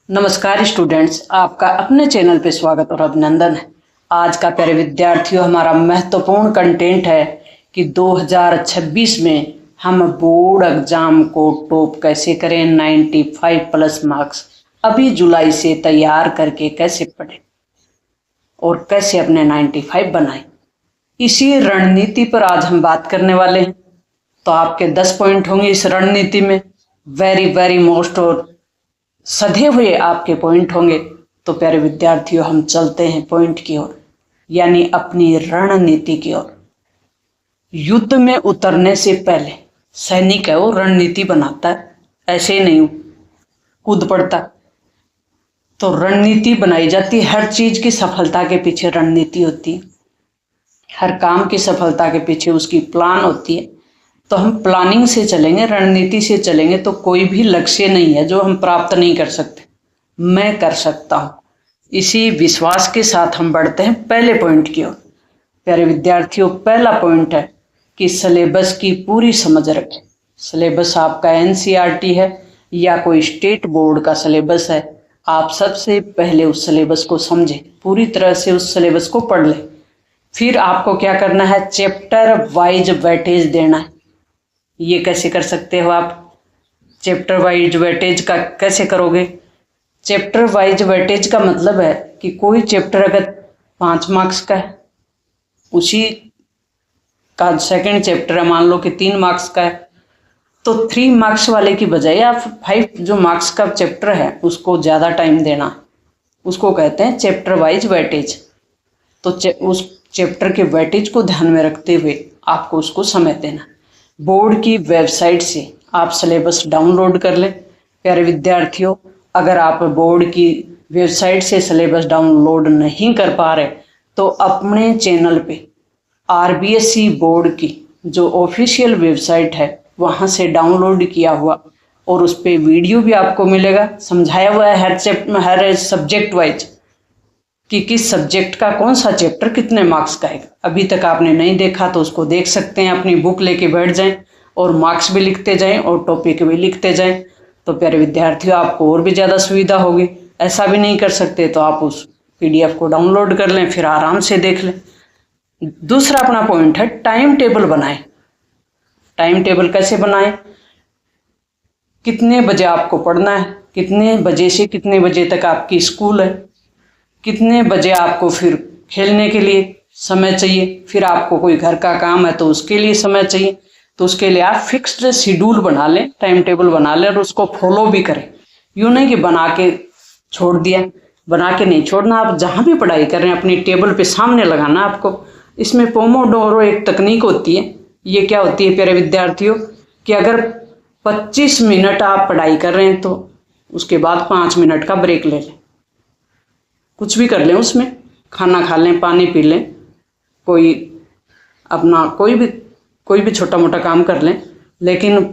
नमस्कार स्टूडेंट्स, आपका अपने चैनल पे स्वागत और अभिनंदन है। आज का प्यारे विद्यार्थियों हमारा महत्वपूर्ण कंटेंट है कि 2026 में हम बोर्ड एग्जाम को टॉप कैसे करें, 95 प्लस मार्क्स अभी जुलाई से तैयार करके कैसे पढ़ें और कैसे अपने 95 बनाएं। इसी रणनीति पर आज हम बात करने वाले हैं। तो आपके 10 पॉइंट होंगे इस रणनीति में, वेरी मोस्ट और सधे हुए आपके पॉइंट होंगे। तो प्यारे विद्यार्थियों हम चलते हैं पॉइंट की ओर, यानी अपनी रणनीति की ओर। युद्ध में उतरने से पहले सैनिक है वो रणनीति बनाता है, ऐसे ही नहीं कूद पड़ता। तो रणनीति बनाई जाती है, हर चीज की सफलता के पीछे रणनीति होती है, हर काम की सफलता के पीछे उसकी प्लान होती है। तो हम प्लानिंग से चलेंगे, रणनीति से चलेंगे तो कोई भी लक्ष्य नहीं है जो हम प्राप्त नहीं कर सकते। मैं कर सकता हूँ, इसी विश्वास के साथ हम बढ़ते हैं पहले पॉइंट की ओर। प्यारे विद्यार्थियों, पहला पॉइंट है कि सिलेबस की पूरी समझ रखें। सिलेबस आपका एनसीईआरटी है या कोई स्टेट बोर्ड का सिलेबस है, आप सबसे पहले उस सिलेबस को समझें, पूरी तरह से उस सिलेबस को पढ़ लें। फिर आपको क्या करना है, चैप्टर वाइज वेटेज देना है। ये कैसे कर सकते हो आप? चैप्टर वाइज वेटेज का कैसे करोगे? चैप्टर वाइज वेटेज का मतलब है कि कोई चैप्टर अगर 5 मार्क्स का है, उसी का सेकंड चैप्टर है मान लो कि 3 मार्क्स का है, तो 3 मार्क्स वाले की बजाय आप 5 जो मार्क्स का चैप्टर है उसको ज़्यादा टाइम देना, उसको कहते हैं चैप्टर वाइज वेटेज। तो उस चैप्टर के वेटेज को ध्यान में रखते हुए आपको उसको समय देना। बोर्ड की वेबसाइट से आप सिलेबस डाउनलोड कर लें। प्यारे विद्यार्थियों, अगर आप बोर्ड की वेबसाइट से सिलेबस डाउनलोड नहीं कर पा रहे तो अपने चैनल पे आरबीएसई बोर्ड की जो ऑफिशियल वेबसाइट है वहाँ से डाउनलोड किया हुआ और उस पर वीडियो भी आपको मिलेगा, समझाया हुआ है हर सब्जेक्ट वाइज कि किस सब्जेक्ट का कौन सा चैप्टर कितने मार्क्स का है। अभी तक आपने नहीं देखा तो उसको देख सकते हैं, अपनी बुक लेके बैठ जाएं और मार्क्स भी लिखते जाएं और टॉपिक भी लिखते जाएं। तो प्यारे विद्यार्थियों, आपको और भी ज़्यादा सुविधा होगी। ऐसा भी नहीं कर सकते तो आप उस पीडीएफ को डाउनलोड कर लें, फिर आराम से देख लें। दूसरा अपना पॉइंट है टाइम टेबल बनाएं। टाइम टेबल कैसे बनाएं? कितने बजे आपको पढ़ना है, कितने बजे से कितने बजे तक आपकी स्कूल है, कितने बजे आपको फिर खेलने के लिए समय चाहिए, फिर आपको कोई घर का काम है तो उसके लिए समय चाहिए। तो उसके लिए आप फिक्स्ड शेड्यूल बना लें, टाइम टेबल बना लें और उसको फॉलो भी करें। यूँ नहीं कि बना के छोड़ दिया, बना के नहीं छोड़ना। आप जहाँ भी पढ़ाई कर रहे हैं अपनी टेबल पे सामने लगाना आपको। इसमें पोमोडोरो एक तकनीक होती है। ये क्या होती है प्यारे विद्यार्थियों, कि अगर 25 मिनट आप पढ़ाई कर रहे हैं तो उसके बाद 5 मिनट का ब्रेक ले लें, कुछ भी कर लें, उसमें खाना खा लें, पानी पी लें, कोई अपना कोई भी छोटा मोटा काम कर लें, लेकिन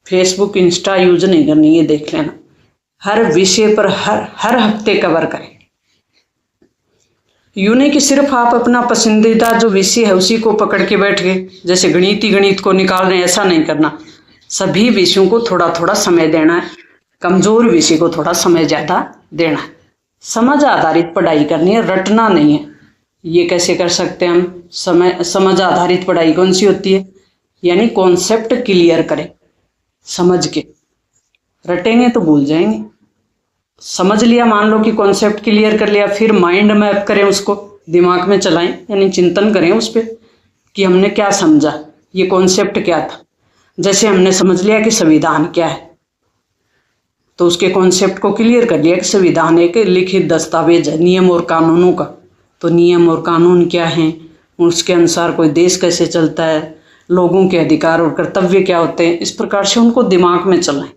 फेसबुक इंस्टा यूज नहीं करनी, ये देख लेना। हर विषय पर हर हफ्ते कवर करें। यूँ नहीं कि सिर्फ आप अपना पसंदीदा जो विषय है उसी को पकड़ के बैठ गए, जैसे गणित को निकाल रहे हैं, ऐसा नहीं करना। सभी विषयों को थोड़ा थोड़ा समय देना है, कमजोर विषय को थोड़ा समय ज़्यादा देना है। समझ आधारित पढ़ाई करनी है, रटना नहीं है। ये कैसे कर सकते हैं हम? समझ आधारित पढ़ाई कौन सी होती है? यानी कॉन्सेप्ट क्लियर करें समझ के। रटेंगे तो भूल जाएंगे। समझ लिया, मान लो कि कॉन्सेप्ट क्लियर कर लिया, फिर माइंड मैप करें, उसको दिमाग में चलाएं, यानी चिंतन करें उस पर कि हमने क्या समझा, ये कॉन्सेप्ट क्या था। जैसे हमने समझ लिया कि संविधान क्या है, तो उसके कॉन्सेप्ट को क्लियर कर लिया कि संविधान एक लिखित दस्तावेज है नियम और कानूनों का। तो नियम और कानून क्या हैं, उसके अनुसार कोई देश कैसे चलता है, लोगों के अधिकार और कर्तव्य क्या होते हैं, इस प्रकार से उनको दिमाग में चलाएं।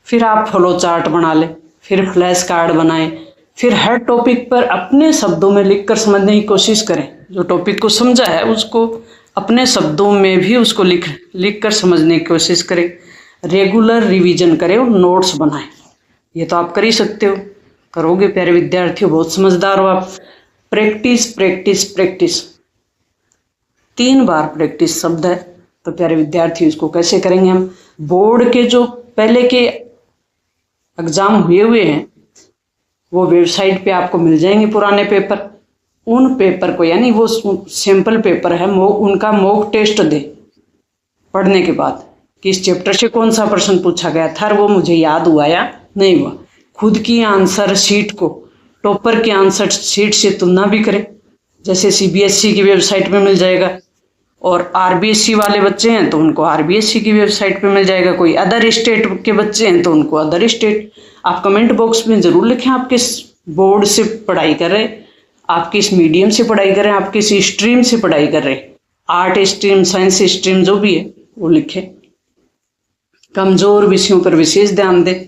फिर आप फ्लो चार्ट बना लें, फिर फ्लैश कार्ड बनाएं, फिर हर टॉपिक पर अपने शब्दों में लिखकर समझने की कोशिश करें। जो टॉपिक को समझा है उसको अपने शब्दों में भी उसको लिख कर समझने की कोशिश करें। रेगुलर रिवीजन करें और नोट्स बनाएं। ये तो आप कर ही सकते हो, करोगे प्यारे विद्यार्थियों, बहुत समझदार हो आप। प्रैक्टिस प्रैक्टिस प्रैक्टिस, 3 बार प्रैक्टिस शब्द है। तो प्यारे विद्यार्थियों, इसको कैसे करेंगे हम? बोर्ड के जो पहले के एग्जाम हुए हैं वो वेबसाइट पे आपको मिल जाएंगे पुराने पेपर। उन पेपर को, यानी वो सैंपल पेपर है, उनका मॉक टेस्ट दे पढ़ने के बाद कि इस चैप्टर से कौन सा प्रश्न पूछा गया था, वो मुझे याद हुआ या नहीं हुआ। खुद की आंसर शीट को टॉपर की आंसर शीट से तुलना भी करें, जैसे सीबीएसई की वेबसाइट पे मिल जाएगा, और आरबीएसई वाले बच्चे हैं तो उनको आरबीएसई की वेबसाइट पे मिल जाएगा, कोई अदर स्टेट के बच्चे हैं तो उनको अदर स्टेट। आप कमेंट बॉक्स में ज़रूर लिखें आप किस बोर्ड से पढ़ाई कर रहे, आप किस मीडियम से पढ़ाई कर रहे हैं, आप किस स्ट्रीम से पढ़ाई कर रहे हैं, आर्ट स्ट्रीम, साइंस स्ट्रीम, जो भी है वो लिखें। कमज़ोर विषयों पर विशेष ध्यान दें,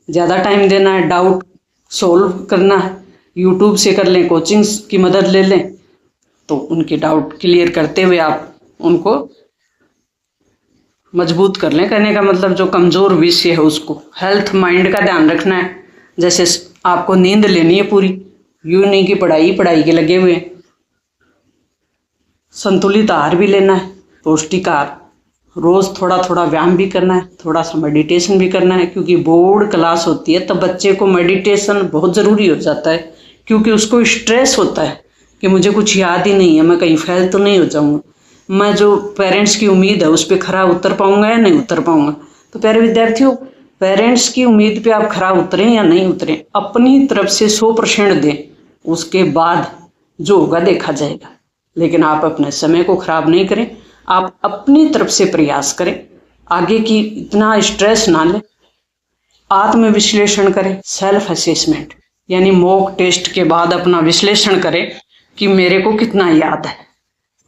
ज़्यादा टाइम देना है, डाउट सोल्व करना है, यूट्यूब से कर लें, कोचिंग्स की मदद ले लें, तो उनके डाउट क्लियर करते हुए आप उनको मजबूत कर लें। कहने का मतलब जो कमज़ोर विषय है उसको, हेल्थ माइंड का ध्यान रखना है। जैसे आपको नींद लेनी है पूरी, यूँ नहीं कि पढ़ाई के लगे हुए हैं। संतुलित आहार भी लेना है, पौष्टिक आहार, रोज़ थोड़ा थोड़ा व्यायाम भी करना है, थोड़ा सा मेडिटेशन भी करना है, क्योंकि बोर्ड क्लास होती है तब बच्चे को मेडिटेशन बहुत ज़रूरी हो जाता है, क्योंकि उसको स्ट्रेस होता है कि मुझे कुछ याद ही नहीं है, मैं कहीं फेल तो नहीं हो जाऊँगा, मैं जो पेरेंट्स की उम्मीद है उस पर खरा उतर पाऊँगा या नहीं उतर पाऊँगा। तो प्यारे विद्यार्थियों, पेरेंट्स की उम्मीद पे आप खरा उतरें या नहीं उतरें, अपनी तरफ से 100% दें, उसके बाद जो होगा देखा जाएगा। लेकिन आप अपने समय को खराब नहीं करें, आप अपनी तरफ से प्रयास करें, आगे की इतना स्ट्रेस ना लें, आत्म विश्लेषण करें, सेल्फ असेसमेंट, यानी मॉक टेस्ट के बाद अपना विश्लेषण करें कि मेरे को कितना याद है,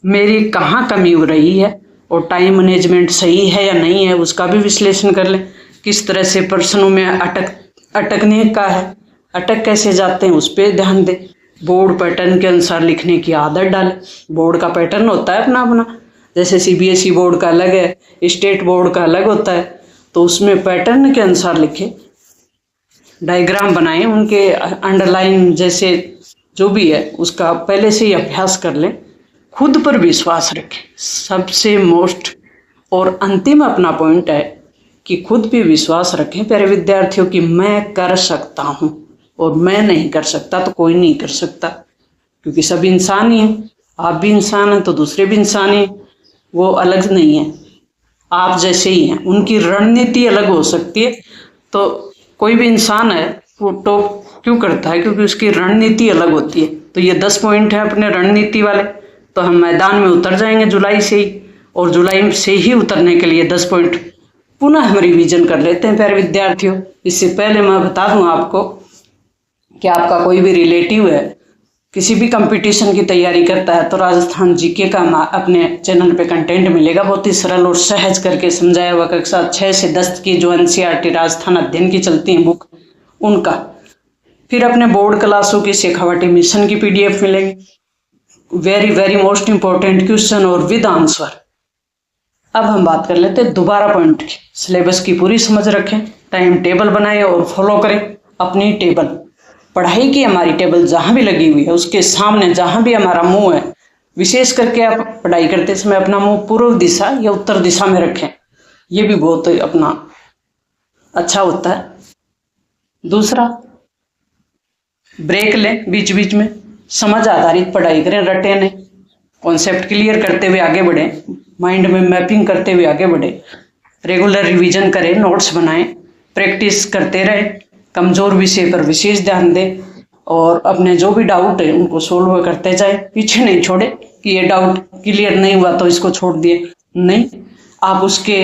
मेरी कहाँ कमी हो रही है, और टाइम मैनेजमेंट सही है या नहीं है उसका भी विश्लेषण कर लें। किस तरह से प्रश्नों में अटकने का है, अटक कैसे जाते हैं उस पर ध्यान दें। बोर्ड पैटर्न के अनुसार लिखने की आदत डालें। बोर्ड का पैटर्न होता है अपना अपना, जैसे सीबीएसई बोर्ड का अलग है, स्टेट बोर्ड का अलग होता है, तो उसमें पैटर्न के अनुसार लिखें, डायग्राम बनाएं, उनके अंडरलाइन जैसे जो भी है उसका पहले से ही अभ्यास कर लें। खुद पर विश्वास रखें, सबसे मोस्ट और अंतिम अपना पॉइंट है कि खुद पे विश्वास रखें प्यारे विद्यार्थियों कि मैं कर सकता हूँ, और मैं नहीं कर सकता तो कोई नहीं कर सकता, क्योंकि सब इंसान ही हैं। आप भी इंसान हैं तो दूसरे भी इंसान ही हैं, वो अलग नहीं है, आप जैसे ही हैं। उनकी रणनीति अलग हो सकती है, तो कोई भी इंसान है वो टॉप क्यों करता है, क्योंकि उसकी रणनीति अलग होती है। तो ये 10 पॉइंट है अपने रणनीति वाले, तो हम मैदान में उतर जाएंगे जुलाई से ही, और जुलाई से ही उतरने के लिए 10 पॉइंट पुनः हम रिवीजन कर लेते हैं प्यारे विद्यार्थियों। इससे पहले मैं बता दूं आपको कि आपका कोई भी रिलेटिव है, किसी भी कंपटीशन की तैयारी करता है, तो राजस्थान जीके का अपने चैनल पे कंटेंट मिलेगा, बहुत ही सरल और सहज करके समझाया हुआ। कक्षा 6 से 10 की जो एनसीईआरटी राजस्थान अध्ययन की चलती हैं बुक, उनका। फिर अपने बोर्ड क्लासों की शेखावाटी मिशन की पीडीएफ मिलेगी, वेरी मोस्ट इंपॉर्टेंट क्वेश्चन और विद आंसर। अब हम बात कर लेते हैं दोबारा पॉइंट की। सिलेबस की पूरी समझ रखें, टाइम टेबल बनाएं और फॉलो करें अपनी टेबल। पढ़ाई की हमारी टेबल जहाँ भी लगी हुई है उसके सामने जहाँ भी हमारा मुंह है, विशेष करके आप पढ़ाई करते समय अपना मुंह पूर्व दिशा या उत्तर दिशा में रखें, ये भी बहुत अपना अच्छा होता है। दूसरा, ब्रेक लें बीच बीच में, समझ आधारित पढ़ाई करें, रटे नहीं, कॉन्सेप्ट क्लियर करते हुए आगे बढ़ें, माइंड में मैपिंग करते हुए आगे बढ़े, रेगुलर रिवीजन करें, नोट्स बनाएं, प्रैक्टिस करते रहें, कमज़ोर विषय पर विशेष ध्यान दें, और अपने जो भी डाउट है उनको सोल्व करते जाएं। पीछे नहीं छोड़े कि ये डाउट क्लियर नहीं हुआ तो इसको छोड़ दिए, नहीं, आप उसके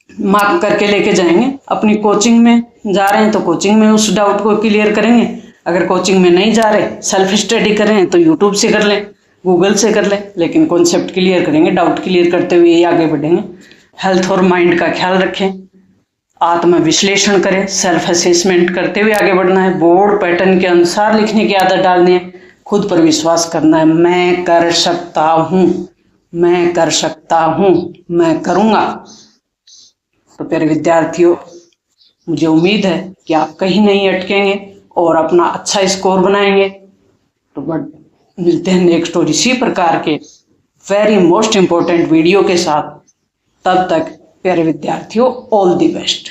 मार्क करके लेके जाएंगे। अपनी कोचिंग में जा रहे हैं तो कोचिंग में उस डाउट को क्लियर करेंगे, अगर कोचिंग में नहीं जा रहे, सेल्फ स्टडी कर रहे हैं तो यूट्यूब से कर लें, गूगल से कर लें, लेकिन कॉन्सेप्ट क्लियर करेंगे, डाउट क्लियर करते हुए ही आगे बढ़ेंगे। हेल्थ और माइंड का ख्याल रखें, आत्म विश्लेषण करें, सेल्फ असेसमेंट करते हुए आगे बढ़ना है, बोर्ड पैटर्न के अनुसार लिखने की आदत डालनी है, खुद पर विश्वास करना है, मैं कर सकता हूँ, मैं कर सकता हूँ, मैं करूँगा। तो प्यारे विद्यार्थियों, मुझे उम्मीद है कि आप कहीं नहीं अटकेंगे और अपना अच्छा स्कोर बनाएंगे। तो मिलते हैं नेक्स्ट और इसी प्रकार के वेरी मोस्ट इम्पोर्टेंट वीडियो के साथ। तब तक प्यारे विद्यार्थियों, ऑल द बेस्ट।